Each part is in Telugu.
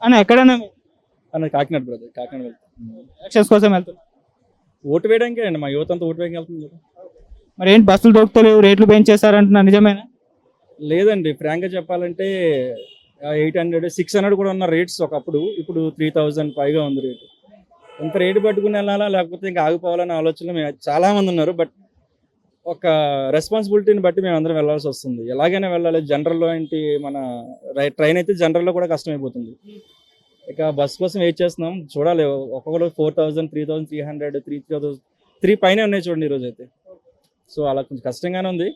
అన్న ఎక్కడన్నా అన్న కాకినాడ బ్రదర్, కాకినాడ వెళ్తాం. ఎలక్షన్స్ కోసం వెళ్తున్నారు? ఓటు వేయడానికే అండి, మా యువత అంతా ఓటు వేయడానికి వెళ్తుంది కదా. మరి ఏంటి బస్సులు దొరుకుతలేవు, రేట్లు పెంచేస్తారంటున్నా, నిజమేనా? లేదండి, ఫ్రాంక్గా చెప్పాలంటే 800 600 కూడా ఉన్న రేట్స్ ఒకప్పుడు, ఇప్పుడు 3000 పైగా ఉంది రేటు. ఇంత రేటు పట్టుకుని వెళ్ళాలా లేకపోతే ఇంకా ఆగిపోవాలనే ఆలోచనలో చాలా మంది ఉన్నారు. బట్ ఒక రెస్పాన్సిబిలిటీని బట్టి మేము అందరం వెళ్ళాల్సి వస్తుంది. ఎలాగైనా వెళ్ళాలి. జనరల్లో ఏంటి, మన ట్రైన్ అయితే జనరల్లో కూడా కష్టమైపోతుంది. ఇక బస్ కోసం వెయిట్ చేస్తున్నాం, చూడాలి. ఒక్కొక్కరు 4000 3300 3 పైన ఉన్నాయి చూడండి ఈరోజు అయితే. సో అలా కొంచెం కష్టంగానే ఉంది,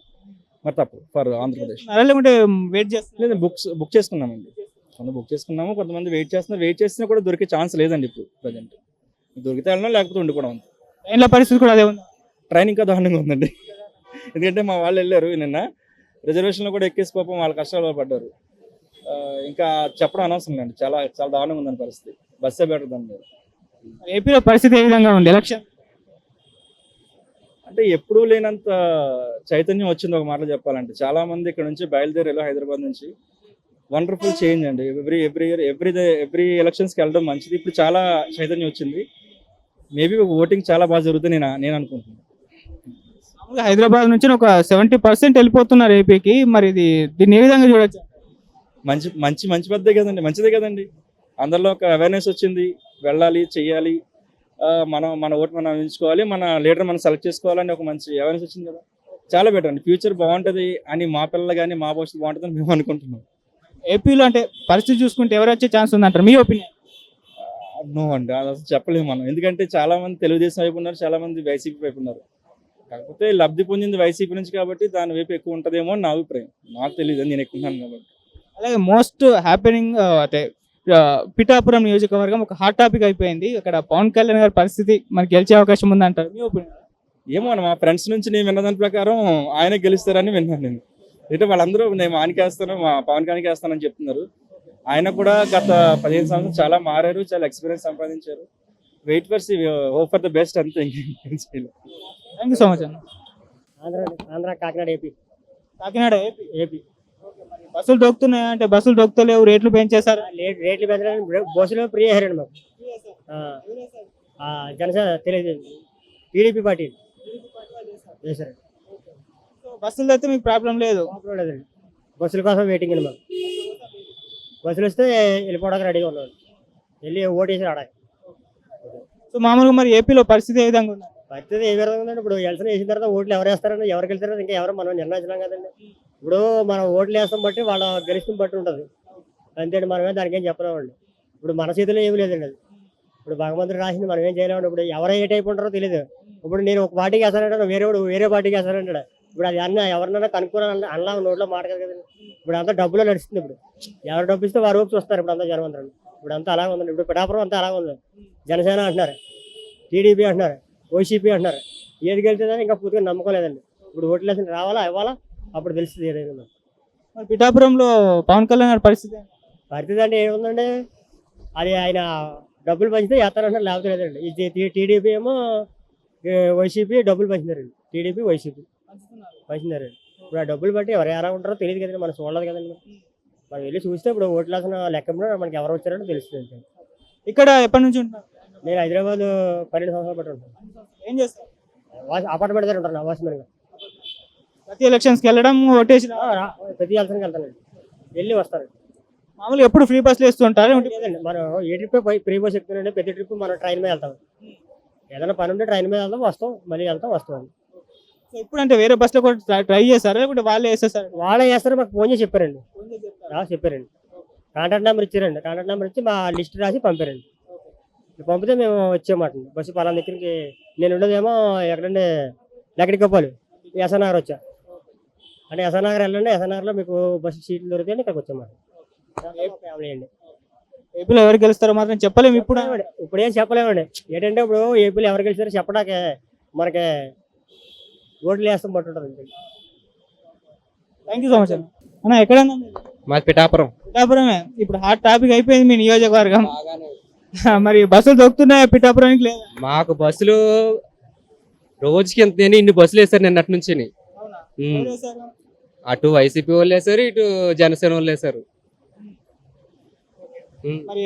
మరి తప్పు ఫర్ ఆంధ్రప్రదేశ్. లేకుంటే వెయిట్ చేస్తున్నారు? లేదు, బుక్ చేసుకున్నామండి, బుక్ చేసుకున్నాము. కొంతమంది వెయిట్ చేస్తున్నారు, వెయిట్ చేసినా కూడా దొరికే ఛాన్స్ లేదండి ఇప్పుడు ప్రజెంట్. దొరికితే వెళ్ళడం, లేకపోతే ఉండిపోవడం. ట్రైన్ల పరిస్థితి కూడా అదే ఉంది. ట్రైన్ ఇంకా దారుణంగా ఉందండి. ఎందుకంటే మా వాళ్ళు వెళ్ళారు నిన్న, రిజర్వేషన్లో కూడా ఎక్కేసి పాపం వాళ్ళ కష్టాలు పడ్డారు. ఇంకా చెప్పడం అనవసరం అండి, చాలా చాలా దారుణంగా ఉందని పరిస్థితి. బస్సే బెటర్ దాని మీద. ఏపీలో పరిస్థితి ఏ విధంగా ఉంది ఎలక్షన్? అంటే ఎప్పుడూ లేనంత చైతన్యం వచ్చింది ఒక మాటలో చెప్పాలంటే. చాలా మంది ఇక్కడ నుంచి బయలుదేరారు హైదరాబాద్ నుంచి. వండర్ఫుల్ చేంజ్ అండి. ఎవ్రీ ఎలక్షన్స్కి వెళ్ళడం మంచిది. ఇప్పుడు చాలా చైతన్యం వచ్చింది. మేబీ ఓటింగ్ చాలా బాగా జరుగుతుంది నేను అనుకుంటున్నాను. హైదరాబాద్ నుంచి ఒక 70% వెళ్ళిపోతున్నారు ఏపీకి. మరి దీన్ని ఏ విధంగా చూడొచ్చు? మంచి పెద్దే కదండి, మంచిదే కదండి. అందరిలో ఒక అవేర్నెస్ వచ్చింది, వెళ్ళాలి, చెయ్యాలి, మన ఓటు మనం ఎంచుకోవాలి, మన లీడర్ మనం సెలెక్ట్ చేసుకోవాలని ఒక మంచి అవేర్నెస్ వచ్చింది కదా. చాలా బెటర్ అండి. ఫ్యూచర్ బాగుంటుంది అని మా పిల్లలు కానీ మా భవిష్యత్తు బాగుంటుందని మేము అనుకుంటున్నాం. ఏపీలో అంటే పరిస్థితి చూసుకుంటే ఎవరు వచ్చే ఛాన్స్ ఉందంటారు, మీ ఒపీనియన్? నో అండి, అది అసలు చెప్పలేము మనం. ఎందుకంటే చాలా మంది తెలుగుదేశం వైపు ఉన్నారు, చాలా మంది వైసీపీ వైపు ఉన్నారు. కాకపోతే లబ్ధి పొందింది వైసీపీ నుంచి కాబట్టి దాని వైపు ఎక్కువ ఉంటుందేమో అని నా అభిప్రాయం. నాకు తెలియదు, నేను ఎక్కువ ఉన్నాను కాబట్టి. అలాగే మోస్ట్ హ్యాపెనింగ్ అంటే పిఠాపురం నియోజకవర్గం ఒక హాట్ టాపిక్ అయిపోయింది. అక్కడ పవన్ కళ్యాణ్ గారి పరిస్థితి మనకి గెలిచే అవకాశం ఉందంటారు, మీ ఒపీనియన్? ఏమో అన్న, మా ఫ్రెండ్స్ నుంచి నేను విన్న దాని ప్రకారం ఆయన గెలుస్తారని విన్నాను నేను. అయితే వాళ్ళందరూ నేను ఆయనకి వేస్తాను, మా పవన్ కళ్యాణ్కి వేస్తానని చెప్తున్నారు. ఆయన కూడా గత 15 సంవత్సరాలు చాలా మారారు, చాలా ఎక్స్పీరియన్స్ సంపాదించారు. Wait for see, hope for the best అంతే. థ్యాంక్ యూ సో మచ్ అన్న. ఆంధ్ర కాకినాడ ఏపీ. కాకినాడ ఏపీ. బస్సులు దొక్కుతున్నాయి అంటే బస్సులు దొక్కుతలేవు, రేట్లు పెంచేశారు. రేట్లు పెంచడానికి బస్సులో ఫ్రీ అయ్యారండి మాకు. జనసేన తెలియదు, టీడీపీ పార్టీ చేశారండి. బస్సులు అయితే మీకు ప్రాబ్లం లేదు? లేదండి, బస్సుల కోసం వెయిటింగ్ అండి మాకు. బస్సులు వస్తే వెళ్ళిపోవడానికి రెడీగా ఉన్నాడు, వెళ్ళి ఓటు వేసి రావడానికి. సో మామూలుగా మరి ఏపీలో పరిస్థితి ఏ విధంగా ఉంది? పరిస్థితి ఏ విధంగా ఉందండి, ఇప్పుడు ఎలక్షన్ వేసిన తర్వాత ఓట్లు ఎవరు వేస్తారని, ఎవరికి వెళ్తారని ఇంకా ఎవరు మనం నిర్ణయించలేం కదండి. ఇప్పుడు మనం ఓట్లు వేస్తాం బట్టి వాళ్ళ గెలుస్తుని బట్టి ఉంటుంది అంతే. మనమే దానికి ఏం చెప్పలేమండి. ఇప్పుడు మన చేతిలో ఏమి లేదండి అది. ఇప్పుడు భగవంతుడు రాసింది మనం ఏం చేయలేమండి. ఇప్పుడు ఎవరు ఏ టైప్ ఉంటారో తెలియదు. ఇప్పుడు నేను ఒక పార్టీకి వేస్తానంటాడు, వేరే పార్టీకి వేస్తానంటాడు. ఇప్పుడు అది అన్న ఎవరినైనా కనుక్కోవాలని అన్నా నోట్లో మాట కదండి. ఇప్పుడు అంతా డబ్బులో నడుస్తుంది. ఇప్పుడు ఎవరు డబ్బు ఇస్తే వారు ఊపి చూస్తారు. ఇప్పుడు అంతా జనం అందరూ ఇప్పుడు అంతా అలాగే ఉందండి. ఇప్పుడు పిఠాపురం అంతా అలాగే ఉంది. జనసేన అంటున్నారు, టీడీపీ అంటున్నారు, వైసీపీ అంటున్నారు. ఏది గెలిచేదని ఇంకా పూర్తిగా నమ్మకం లేదండి. ఇప్పుడు ఓట్లు వేసిన రావాలా ఇవ్వాలా, అప్పుడు తెలుస్తుంది ఏదైనా. మరి పిఠాపురంలో పవన్ కళ్యాణ్ గారి పరిస్థితి అంటే ఏముందండి, అది ఆయన డబ్బులు పంచితే వేస్తారంటారు, లేకపోతే లేదండి. ఇది టీడీపీ ఏమో వైసీపీ డబ్బులు పంచినారండి. TDP YCP పంచినారండి. ఇప్పుడు ఆ డబ్బులు బట్టి ఎవరు ఎలా ఉంటారో తెలియదు కదండి, మనం చూడలేదు కదండి. మనం వెళ్ళి చూస్తే ఇప్పుడు ఓట్లు వేసిన లెక్క మనకి ఎవరు వచ్చారో తెలుస్తుంది. ఇక్కడ ఎప్పటి నుంచి ఉంటున్నారు? నేను హైదరాబాద్ 12 సంవత్సరాలు బట్టి ఉంటాను. ఏం చేస్తారు? అపార్ట్మెంట్ దగ్గర ఉంటాను, వాచ్మెన్గా. ప్రతి ఎలక్షన్స్కి వెళ్ళడం, ఓటేసి ప్రతి ఎలక్షన్కి వెళ్తానండి, వెళ్ళి వస్తానండి. మామూలుగా ఎప్పుడు ఫ్రీ బస్సులు వేస్తుంటారు? లేదండి, మనం ఏ ట్రిప్ ఫ్రీ బస్ ఎక్కుతానండి. ప్రతి ట్రిప్ మనం ట్రైన్ మీద వెళ్తాం. ఏదైనా పని ఉంటే ట్రైన్ మీద వెళ్తాం, వస్తాం, మళ్ళీ వెళ్తాం, వస్తాం. ఇప్పుడు అంటే వేరే బస్సులో కూడా ట్రై చేస్తారా లేకుంటే వాళ్ళే వేసేస్తారు? వాళ్ళే వేస్తారు, మాకు ఫోన్ చేసి చెప్పారండి. కాంటాక్ట్ నెంబర్ ఇచ్చారండి. కాంటాక్ట్ నెంబర్ ఇచ్చి మా లిస్ట్ రాసి పంపారండి. పంపితే మేము వచ్చామాట. బస్సు పలానా దగ్గరికి నేను ఉండేదేమో ఎక్కడంటే లెక్కడికొప్పాలి, ఎస్ఆర్నగర్ వచ్చా అంటే ఎస్ఆర్నగర్ వెళ్ళండి, ఎస్ఆర్నగర్లో మీకు బస్సు సీట్లు దొరికితే ఇక్కడికి వచ్చామాట. ఫ్యామిలీ అండి. ఏపీలో ఎవరు గెలుస్తారో మాత్రం చెప్పలేము ఇప్పుడు ఏం చెప్పలేమండి. ఏంటంటే ఇప్పుడు ఏపీలో ఎవరు గెలిచారో చెప్పడాకే మనకి ఓట్లు వేస్తాం బట్టి ఉంటుంది. థ్యాంక్ యూ సో మచ్ అన్న. ఎక్కడన్నా? మాది పిఠాపురమే. ఇప్పుడు హాట్ టాపిక్ అయిపోయింది మీ నియోజకవర్గం. మరి బస్సులు దొక్కుతున్నాయా పిఠాపురానికి? లేదా, మాకు బస్సులు రోజుకి ఎంత ఇన్ని బస్సులు వేస్తారు నిన్నటి నుంచి. అటు వైసీపీ వాళ్ళు వేసారు, ఇటు జనసేన వాళ్ళు వేసారు. ఉమ్. మరి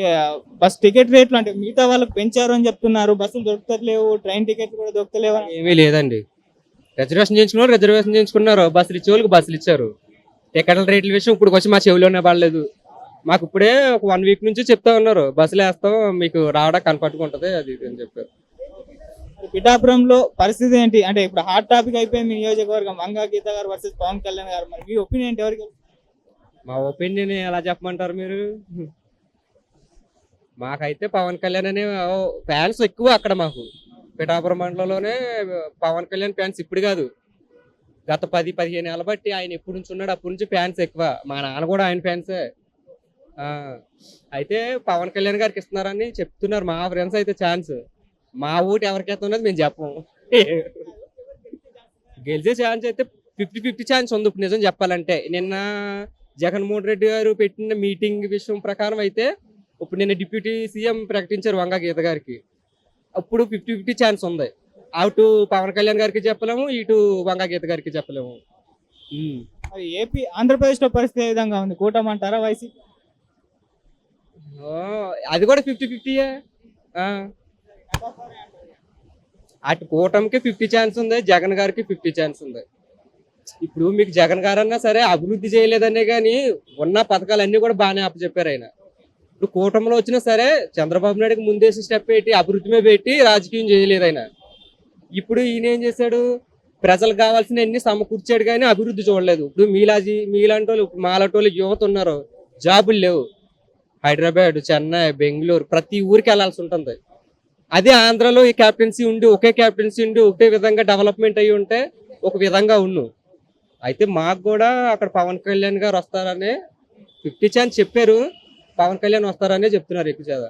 బస్ టికెట్ రేట్లు అంటే మిగతా వాళ్ళకి పెంచారు అని చెప్తున్నారు, బస్సులు దొరుకుతలేవు, ట్రైన్ టికెట్లు కూడా దొరుకుతలేవు అని. ఏమీ లేదండి. రిజర్వేషన్ చేయించుకున్నారు, బస్సులు ఇచ్చే వాళ్ళకి బస్సులు ఇచ్చారు. టికెట్ల రేట్ల విషయం ఇప్పుడు వచ్చి మా చెవిలోనే పడలేదు. మాకు ఇప్పుడే ఒక 1 వీక్ నుంచి చెప్తా ఉన్నారు, బస్సులు వేస్తాం మీకు రావడం కంఫర్ట్గా ఉంటుంది అది ఇది అని చెప్పారు. మరి పిఠాపురంలో పరిస్థితి ఏంటి అంటే ఇప్పుడు హాట్ టాపిక్ అయిపోయింది మీ నియోజకవర్గం, వంగా గీత గారు వర్సెస్ పవన్ కళ్యాణ్ గారు. మరి మీ ఒపీనియన్ ఏంటి, ఎవరికి? మా ఒపీనియన్ ఎలా చెప్పమంటారు మీరు? మాకైతే పవన్ కళ్యాణ్ అనే ఫ్యాన్స్ ఎక్కువ అక్కడ. మాకు పిఠాపురం మండలంలోనే పవన్ కళ్యాణ్ ఫ్యాన్స్ ఇప్పుడు కాదు, గత 10-15 ఏళ్ళ బట్టి ఆయన ఎప్పుడు నుంచి ఉన్నాడు అప్పటి నుంచి ఫ్యాన్స్ ఎక్కువ. మా నాన్న కూడా ఆయన ఫ్యాన్సే. అయితే పవన్ కళ్యాణ్ గారికి ఇస్తున్నారని చెప్తున్నారు మా ఫ్రెండ్స్ అయితే ఛాన్స్. మా ఊటి ఎవరికి ఇస్తున్నది మేము చెప్పము. గెలిచే ఛాన్స్ అయితే 50-50 ఛాన్స్ ఉంది ఇప్పుడు నిజం చెప్పాలంటే. నిన్న జగన్మోహన్ రెడ్డి గారు పెట్టిన మీటింగ్ విషయం ప్రకారం అయితే ఇప్పుడు నిన్న డిప్యూటీ సీఎం ప్రకటించారు వంగా గీత గారికి. అప్పుడు 50-50 ఛాన్స్ ఉంది. అటు పవన్ కళ్యాణ్ గారికి చెప్పలేము, ఇటు వంగా గీత గారికి చెప్పలేము. మరి ఏపీ ఆంధ్రప్రదేశ్ లో పరిస్థితి ఏ విధంగా ఉంది, కూటమి అంటారా వైసీపీ? అది కూడా 50-50. అటు కూటమికి 50 ఛాన్స్ ఉంది, జగన్ గారికి 50 ఛాన్స్ ఉంది. ఇప్పుడు మీకు జగన్ గారు అన్నా సరే అభివృద్ధి చేయలేదనే కానీ ఉన్న పథకాలన్నీ కూడా బాగానే అప్పచెప్పారు ఆయన. ఇప్పుడు కూటమిలో వచ్చినా సరే చంద్రబాబు నాయుడుకి ముందేసి స్టెప్ పెట్టి అభివృద్ధి మీద పెట్టి రాజకీయం చేయలేదు ఆయన. ఇప్పుడు ఈయన ఏం చేశాడు, ప్రజలకు కావాల్సిన అన్ని సమకూర్చాడు కానీ అభివృద్ధి చూడలేదు. ఇప్పుడు మీలాంటి వాళ్ళు మాలాంటి వాళ్ళు యువత ఉన్నారు, జాబులు లేవు. హైదరాబాద్, చెన్నై, బెంగళూరు ప్రతి ఊరికి వెళ్ళాల్సి ఉంటుంది. అదే ఆంధ్రాలో ఈ క్యాప్టెన్సీ ఉండి ఒకే క్యాప్టెన్సీ ఉండి ఒకే విధంగా డెవలప్మెంట్ అయ్యి ఉంటే ఒక విధంగా ఉండు. అయితే మాకు కూడా అక్కడ పవన్ కళ్యాణ్ గారు వస్తారని 50 ఛాన్స్ చెప్పారు, పవన్ కళ్యాణ్ వస్తారనే చెప్తున్నారు ఎక్కువ చేత.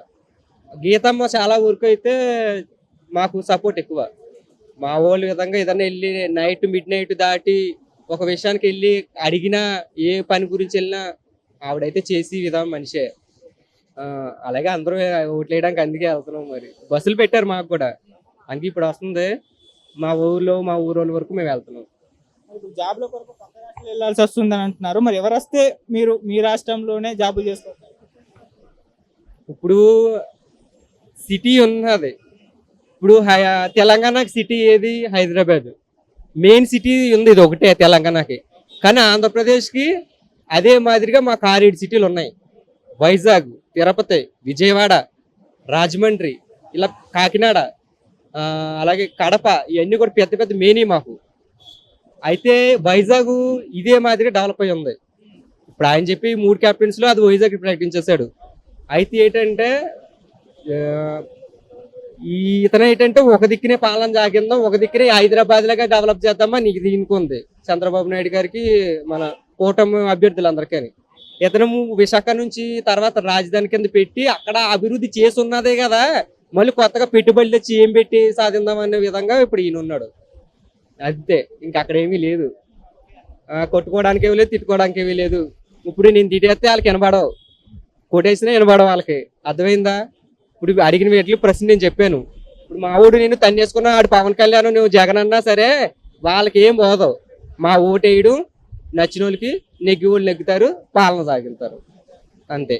గీతమ్మ చాలా ఊరికి అయితే మాకు సపోర్ట్ ఎక్కువ. మా వాళ్ళు విధంగా ఏదైనా వెళ్ళి మిడ్ నైట్ దాటి ఒక విషయానికి వెళ్ళి అడిగినా ఏ పని గురించి వెళ్ళినా ఆవిడైతే చేసి విధానం మనిషే. అలాగే అందరూ ఓట్లు వేయడానికి అందుకే వెళ్తున్నాం. మరి బస్సులు పెట్టారు మాకు కూడా, అందుకే ఇప్పుడు వస్తుంది. మా ఊరోళ్ళ వరకు మేము వెళ్తున్నాం. ఇప్పుడు జాబ్ల కొరకు పక్క రాష్ట్రాలు వెళ్ళాల్సి వస్తుందని అంటున్నారు, మరి ఎవరు వస్తే మీరు మీ రాష్ట్రంలోనే జాబులు చేసుకోవాలి? ఇప్పుడు సిటీ ఉన్నది. ఇప్పుడు తెలంగాణకి సిటీ ఏది? హైదరాబాద్ మెయిన్ సిటీ ఉంది, ఇది ఒకటే తెలంగాణకి. కానీ ఆంధ్రప్రదేశ్కి అదే మాదిరిగా మాకు 6-7 సిటీలు ఉన్నాయి. వైజాగ్, తిరుపతి, విజయవాడ, రాజమండ్రి, ఇలా కాకినాడ, అలాగే కడప, ఇవన్నీ కూడా పెద్ద పెద్ద మెయిన్ మాకు. అయితే వైజాగ్ ఇదే మాదిరిగా డెవలప్ అయి ఉంది. ఇప్పుడు ఆయన చెప్పి 3 క్యాప్టెన్స్లో అది వైజాగ్ ప్రకటించేశాడు. అయితే ఏంటంటే ఇతను ఒక దిక్కునే పాలన సాగిందాం, ఒక దిక్కునే హైదరాబాద్ లాగా డెవలప్ చేద్దామా నీకు దీనికి ఉంది చంద్రబాబు నాయుడు గారికి, మన కూటమి అభ్యర్థులందరికీ. ఇతను విశాఖ నుంచి తర్వాత రాజధాని కింద పెట్టి అక్కడ అభివృద్ధి చేసి ఉన్నదే కదా, మళ్ళీ కొత్తగా పెట్టుబడులు తెచ్చి ఏం పెట్టి సాధిద్దాం అనే విధంగా ఇప్పుడు ఈయన ఉన్నాడు. అంతే, ఇంకా అక్కడ ఏమీ లేదు. కొట్టుకోవడానికి ఏమీ లేదు, తిట్టుకోవడానికి ఏమీ లేదు. ఇప్పుడు నేను తిట్టేస్తే వాళ్ళకి వినపడవు, కొట్టేసినా వినపడవు వాళ్ళకి. అర్థమైందా? ఇప్పుడు అడిగిన వీటికి ప్రశ్న నేను చెప్పాను. ఇప్పుడు మా ఊడు నేను తన్నేసుకున్నా, ఆడు పవన్ కళ్యాణ్ నువ్వు జగన్ అన్నా సరే వాళ్ళకి ఏం పోదు. మా ఓటేయడం నచ్చిన వాళ్ళకి నెగ్గి వాళ్ళు నెగ్గుతారు, పాలన సాగిస్తారు, అంతే.